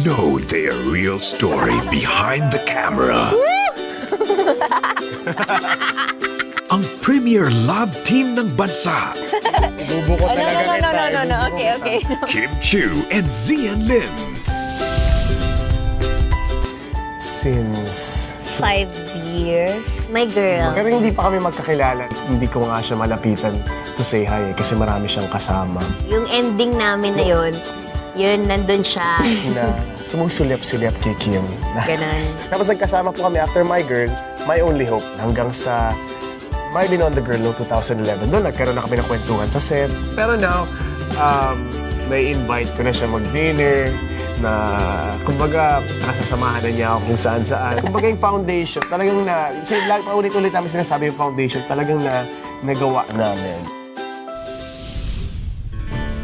know their real story behind the camera. Ang premier love team ng bansa. Ibubuko talaga kita. No. Okay. Kim Chiu and Zian Lim. Since 5 years. My girl. pero hindi pa kami magkakilala, hindi ko nga siya malapitan to say hi kasi marami siyang kasama. Yung ending namin na yun, nandun siya. Na sumusulip-silip kay Kim. Ganon. Tapos nagkasama po kami after My Girl, My Only Hope, hanggang sa My Beyond the Girl noong 2011. Doon nagkaroon na kami ng kwentuhan sa set. Pero now, may invite ko na siya mag-dinner, na kumbaga nakasasamahan na niya ako kung saan-saan. Kumbaga yung foundation, talagang paulit-ulit namin sinasabi yung foundation, talagang nagawa namin.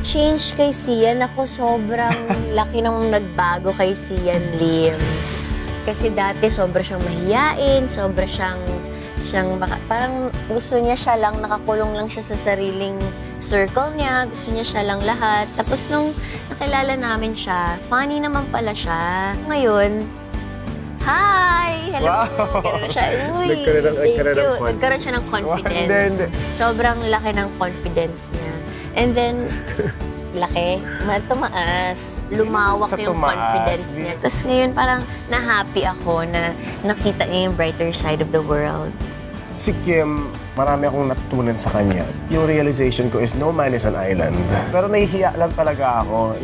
Change kay Sian, ako sobrang laki nang nagbago kay Sian Lim. Kasi dati sobra siyang mahiyain, sobra siyang parang gusto niya siya lang, nakakulong lang siya sa sariling circle niya, gusto niya siya lang lahat. Tapos nung nakilala namin siya, funny naman pala siya. Ngayon, hi! Hello! Wow! Gano'n na siya. Uy, nagkaroon siya ng confidence. Sobrang laki ng confidence niya. And then, laki, tumaas, lumawak yung confidence niya. Tapos ngayon parang na-happy ako na nakita niya yung brighter side of the world. Si Kim, marami akong natutunan sa kanya. Yung realization ko is no man is an island. Pero nahihiya lang talaga ako.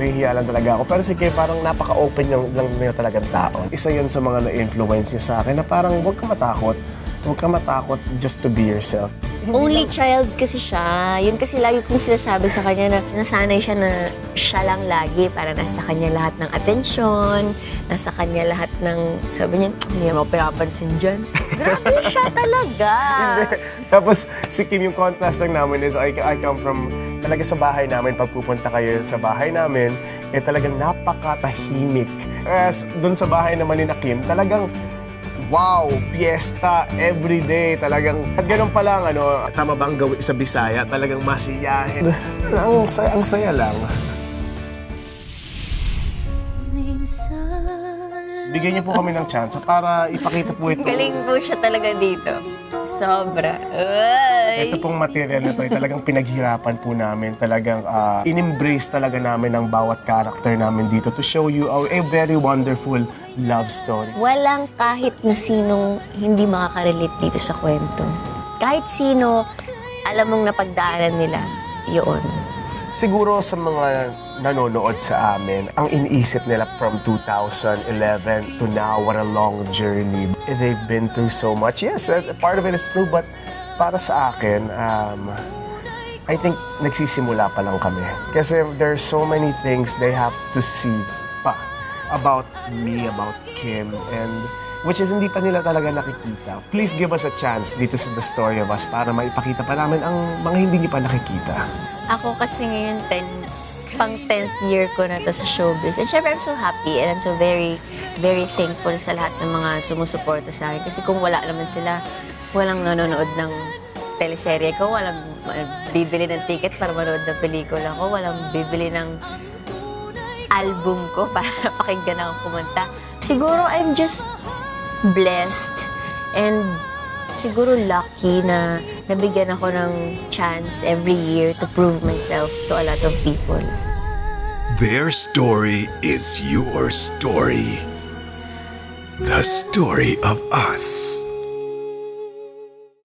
Pero si Kim, parang napaka-open lang niya talagang tao. Isa yun sa mga na-influence niya sa akin na parang huwag ka matakot. Huwag ka matakot just to be yourself. Only child kasi siya. Yun kasi lagi kong sinasabi sa kanya na nasanay siya na siya lang lagi. Para nasa kanya lahat ng atensyon, nasa kanya lahat ng, sabi niya, hindi mo pinapansin dyan. Grabe siya talaga. Tapos si Kim, yung contrast lang namin is I come from, talaga sa bahay namin, pag pupunta kayo sa bahay namin, talagang napakatahimik. Doon sa bahay naman ni Kim, talagang wow, fiesta every day. Talagang, at ganun pa lang, tama bang gawin sa Bisaya? Talagang masiyahin. Ang saya lang. Bigyan niyo po kami ng chance para ipakita po ito. Galing po siya talaga dito. Sobra. Ito pong material na to ay talagang pinaghirapan po namin. Talagang in-embrace talaga namin ang bawat character namin dito to show you a very wonderful love story. Walang kahit na sinong hindi makaka-relate dito sa kwento. Kahit sino, alam mong napagdaanan nila, yun. Siguro sa mga nanonood sa amin, ang iniisip nila from 2011 to now, what a long journey. They've been through so much. Yes, part of it is true, but para sa akin, I think nagsisimula pa lang kami. Kasi there's so many things they have to see pa about me, about Kim, and which is hindi pa nila talaga nakikita. Please give us a chance dito sa The Story of Us para maipakita pa namin ang mga hindi niyo pa nakikita. Ako kasi ngayon, pang 10th year ko na to sa showbiz. And syempre, I'm so happy and I'm so very, very thankful sa lahat ng mga sumusuporta sa akin. Kasi kung wala naman sila, walang nanonood ng teleserye ko, walang bibili ng ticket para manood ng pelikula ko, walang bibili ng album ko para pakinggan akong kumanta. Siguro I'm just blessed and siguro lucky na nabigyan ako ng chance every year to prove myself to a lot of people. Their story is your story. The Story of Us.